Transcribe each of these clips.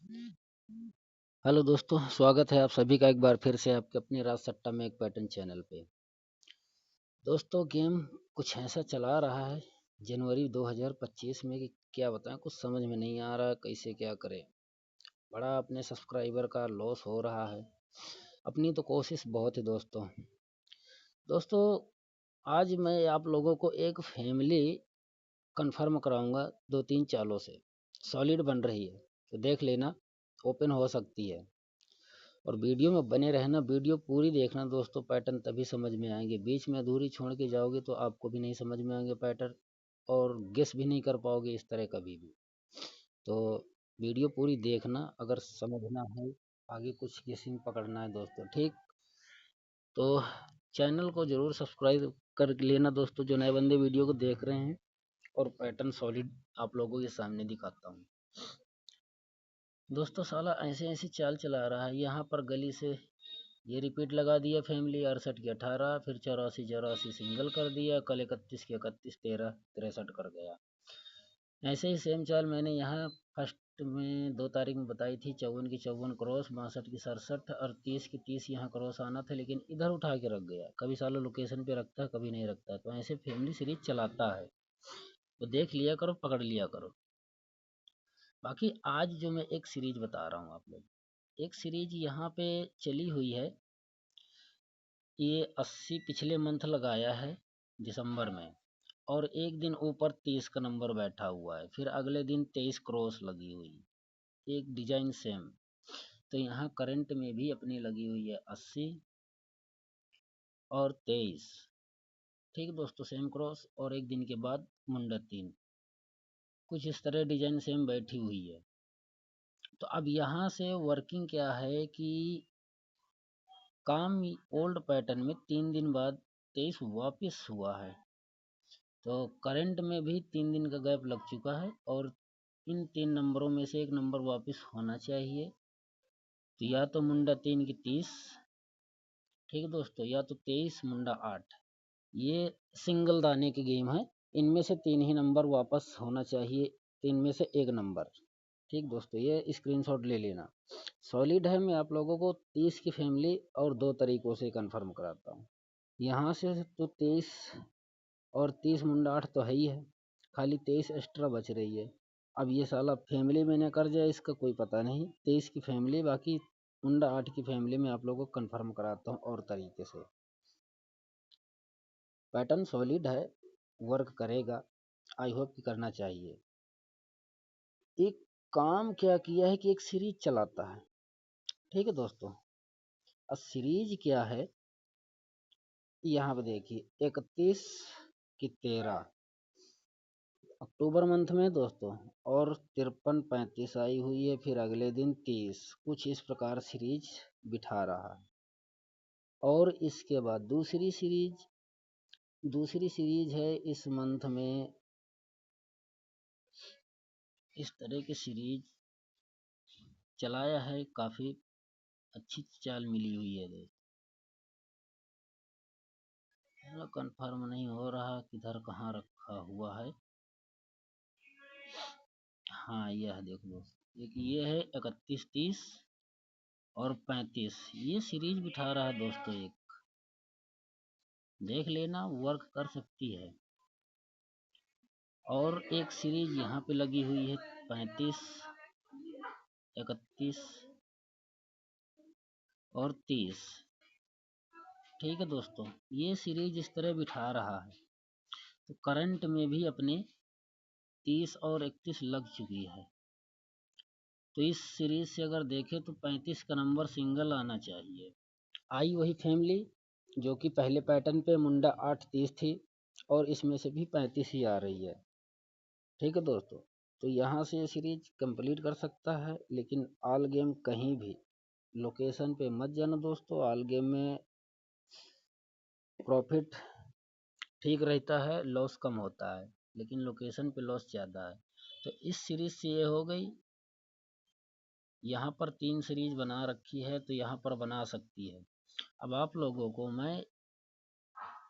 Hello दोस्तों, स्वागत है आप सभी का एक बार फिर से आपके अपने राज सट्टा में एक पैटर्न चैनल पे। दोस्तों गेम कुछ ऐसा चला रहा है जनवरी 2025 में कि क्या बताएं, कुछ समझ में नहीं आ रहा कैसे क्या करें। बड़ा अपने सब्सक्राइबर का लॉस हो रहा है। अपनी तो कोशिश बहुत है दोस्तों। दोस्तों आज मैं आप लोगों को एक फैमिली कंफर्म कराऊंगा 2-3 चालों से। सॉलिड बन रही है तो देख लेना, ओपन हो सकती है। और वीडियो में बने रहना, वीडियो पूरी देखना दोस्तों, पैटर्न तभी समझ में आएंगे। बीच में अधूरी छोड़ के जाओगे तो आपको भी नहीं समझ में आएंगे पैटर्न, और गेस भी नहीं कर पाओगे इस तरह कभी भी। तो वीडियो पूरी देखना अगर समझना है, आगे कुछ गेसिंग पकड़ना है दोस्तों, ठीक। तो चैनल को जरूर सब्सक्राइब कर लेना दोस्तों, जो नए बंदे वीडियो को देख रहे हैं। और पैटर्न सॉलिड आप लोगों के सामने दिखाता हूँ दोस्तों। साला ऐसे ऐसी चाल चला रहा है, यहाँ पर गली से ये रिपीट लगा दिया फैमिली 68 की 18, फिर 84 84 सिंगल कर दिया, कल 31 की 31 13 63 कर गया। ऐसे ही सेम चाल मैंने यहाँ फर्स्ट में 2 तारीख में बताई थी, 54 की 54 क्रॉस, 62 की 67 और 30 की 30 यहाँ क्रॉस आना था, लेकिन इधर उठा के रख गया। कभी सालों लोकेशन पे रखता है, कभी नहीं रखता। तो ऐसे फैमिली सीरीज चलाता है, तो देख लिया करो, पकड़ लिया करो। बाकी आज जो मैं एक सीरीज बता रहा हूँ आप लोग, एक सीरीज यहाँ पे चली हुई है। ये 80 पिछले मंथ लगाया है दिसंबर में, और एक दिन ऊपर 30 का नंबर बैठा हुआ है, फिर अगले दिन 23 क्रॉस लगी हुई, एक डिजाइन सेम। तो यहाँ करंट में भी अपनी लगी हुई है 80 और 23। ठीक दोस्तों, सेम क्रॉस और एक दिन के बाद मुंडा 3, कुछ इस तरह डिजाइन सेम बैठी हुई है। तो अब यहाँ से वर्किंग क्या है कि काम ओल्ड पैटर्न में 3 दिन बाद 23 वापस हुआ है। तो करंट में भी 3 दिन का गैप लग चुका है, और इन 3 नंबरों में से एक नंबर वापस होना चाहिए। तो या तो मुंडा 3 की 30, ठीक है दोस्तों, या तो 23 मुंडा 8। ये सिंगल दाने की गेम है, इनमें से 3 ही नंबर वापस होना चाहिए, 3 में से 1 नंबर। ठीक दोस्तों, ये स्क्रीनशॉट ले लेना। सॉलिड है। मैं आप लोगों को 30 की फैमिली और 2 तरीकों से कंफर्म कराता हूँ। यहाँ से तो 23 और 30 मुंडा 8 तो है ही है, खाली 23 एक्स्ट्रा बच रही है। अब ये साला फैमिली में न कर जाए इसका कोई पता नहीं। 23 की फैमिली, बाकी मुंडा 8 की फैमिली में आप लोगों को कंफर्म कराता हूँ और तरीके से। पैटर्न सॉलिड है, वर्क करेगा, आई होप कि करना चाहिए। एक काम क्या किया है कि एक सीरीज चलाता है, ठीक है दोस्तों। अब सीरीज क्या है, यहाँ पे देखिए 31 की 13 अक्टूबर मंथ में दोस्तों, और 53 35 आई हुई है, फिर अगले दिन 30, कुछ इस प्रकार सीरीज बिठा रहा है। और इसके बाद दूसरी सीरीज है इस मंथ में, इस तरह की सीरीज चलाया है, काफी अच्छी चाल मिली हुई है दोस्तों। कंफर्म नहीं हो रहा किधर कहाँ रखा हुआ है। हाँ यह देखो दोस्त, एक ये है 31 30 और 35, ये सीरीज बिठा रहा है दोस्तों। एक देख लेना, वर्क कर सकती है। और एक सीरीज यहाँ पे लगी हुई है 35 31 और 30। ठीक है दोस्तों, ये सीरीज इस तरह बिठा रहा है। तो करंट में भी अपने 30 और 31 लग चुकी है। तो इस सीरीज से अगर देखें तो 35 का नंबर सिंगल आना चाहिए। आई वही फैमिली जो कि पहले पैटर्न पे मुंडा 8 30 थी, और इसमें से भी 35 ही आ रही है। ठीक है दोस्तों, तो यहाँ से ये सीरीज कंप्लीट कर सकता है, लेकिन ऑल गेम कहीं भी लोकेशन पे मत जाना दोस्तों। ऑल गेम में प्रॉफिट ठीक रहता है, लॉस कम होता है, लेकिन लोकेशन पे लॉस ज़्यादा है। तो इस सीरीज से ये हो गई। यहाँ पर 3 सीरीज बना रखी है, तो यहाँ पर बना सकती है। अब आप लोगों को मैं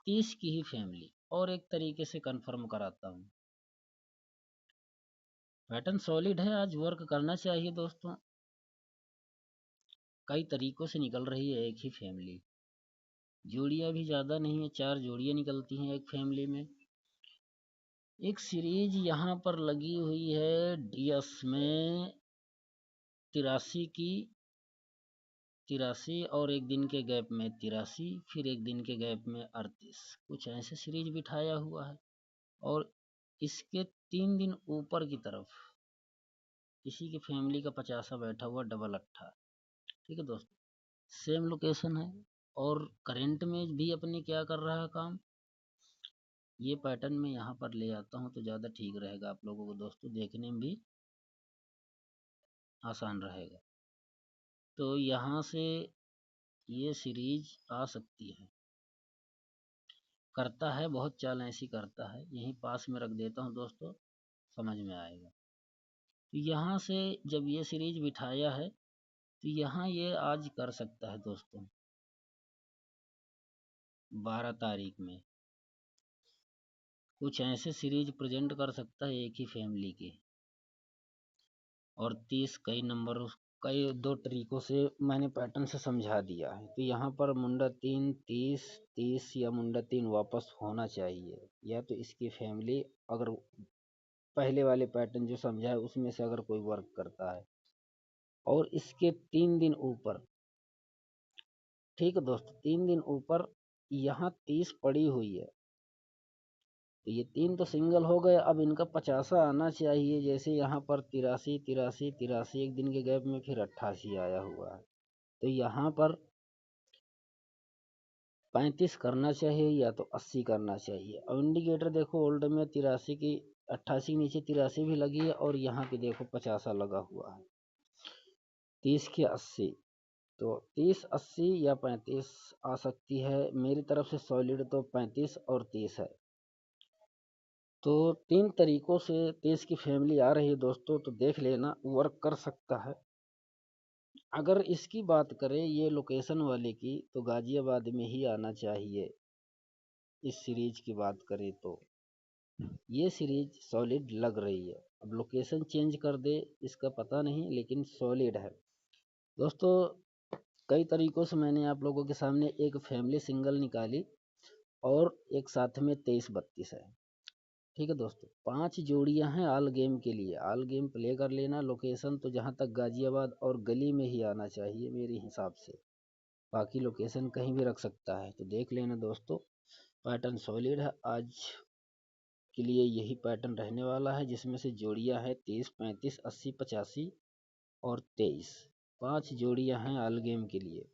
30 की ही फैमिली और एक तरीके से कंफर्म कराता हूँ। पैटर्न सॉलिड है, आज वर्क करना चाहिए दोस्तों। कई तरीकों से निकल रही है एक ही फैमिली। जोड़ियाँ भी ज़्यादा नहीं है, 4 जोड़ियाँ निकलती हैं एक फैमिली में। एक सीरीज यहाँ पर लगी हुई है डीएस में 83 की, 83 और एक दिन के गैप में 83, फिर एक दिन के गैप में 38, कुछ ऐसे सीरीज बिठाया हुआ है। और इसके 3 दिन ऊपर की तरफ किसी की फैमिली का 50 बैठा हुआ डबल अट्ठा। ठीक है दोस्तों, सेम लोकेशन है और करंट में भी अपने क्या कर रहा है काम। ये पैटर्न मैं यहाँ पर ले आता हूँ तो ज़्यादा ठीक रहेगा आप लोगों को दोस्तों, देखने में भी आसान रहेगा। तो यहाँ से ये सीरीज आ सकती है, करता है बहुत चाल ऐसी करता है। यहीं पास में रख देता हूँ दोस्तों, समझ में आएगा। तो यहाँ से जब ये सीरीज बिठाया है तो यहाँ ये आज कर सकता है दोस्तों 12 तारीख में कुछ ऐसे सीरीज प्रेजेंट कर सकता है एक ही फैमिली के। और 30 कई नंबर कई 2 तरीकों से मैंने पैटर्न से समझा दिया है। तो यहाँ पर मुंडा 3 30 30 या मुंडा 3 वापस होना चाहिए, या तो इसकी फैमिली अगर पहले वाले पैटर्न जो समझा है उसमें से अगर कोई वर्क करता है और इसके 3 दिन ऊपर। ठीक है दोस्तों, 3 दिन ऊपर यहाँ 30 पड़ी हुई है तो ये 3 तो सिंगल हो गए। अब इनका 50 आना चाहिए, जैसे यहाँ पर 83 83 83 एक दिन के गैप में फिर 88 आया हुआ है। तो यहाँ पर 35 करना चाहिए या तो 80 करना चाहिए। अब इंडिकेटर देखो, ओल्ड में 83 की 88 नीचे 83 भी लगी है और यहाँ पे देखो 50 लगा हुआ है, 30 की 80। तो 30 80 या 35 आ सकती है। मेरी तरफ से सॉलिड तो 35 और 30 है। तो 3 तरीकों से 30 की फैमिली आ रही है दोस्तों, तो देख लेना वर्क कर सकता है। अगर इसकी बात करें ये लोकेशन वाले की, तो गाजियाबाद में ही आना चाहिए। इस सीरीज की बात करें तो ये सीरीज सॉलिड लग रही है। अब लोकेशन चेंज कर दे इसका पता नहीं, लेकिन सॉलिड है दोस्तों। कई तरीकों से मैंने आप लोगों के सामने एक फैमिली सिंगल निकाली और एक साथ में 23 32 है। ठीक है दोस्तों, 5 जोड़ियां हैं ऑल गेम के लिए। ऑल गेम प्ले कर लेना। लोकेशन तो जहां तक गाजियाबाद और गली में ही आना चाहिए मेरे हिसाब से, बाकी लोकेशन कहीं भी रख सकता है। तो देख लेना दोस्तों, पैटर्न सॉलिड है। आज के लिए यही पैटर्न रहने वाला है, जिसमें से जोड़ियां है 30 35 80 85 और 23। 5 जोड़ियां हैं ऑल गेम के लिए।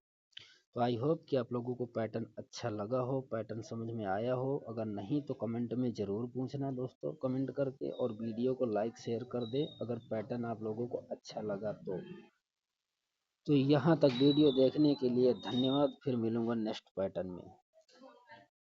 तो आई होप कि आप लोगों को पैटर्न अच्छा लगा हो, पैटर्न समझ में आया हो। अगर नहीं तो कमेंट में ज़रूर पूछना दोस्तों, कमेंट करके। और वीडियो को लाइक शेयर कर दे अगर पैटर्न आप लोगों को अच्छा लगा तो यहाँ तक वीडियो देखने के लिए धन्यवाद। फिर मिलूंगा नेक्स्ट पैटर्न में।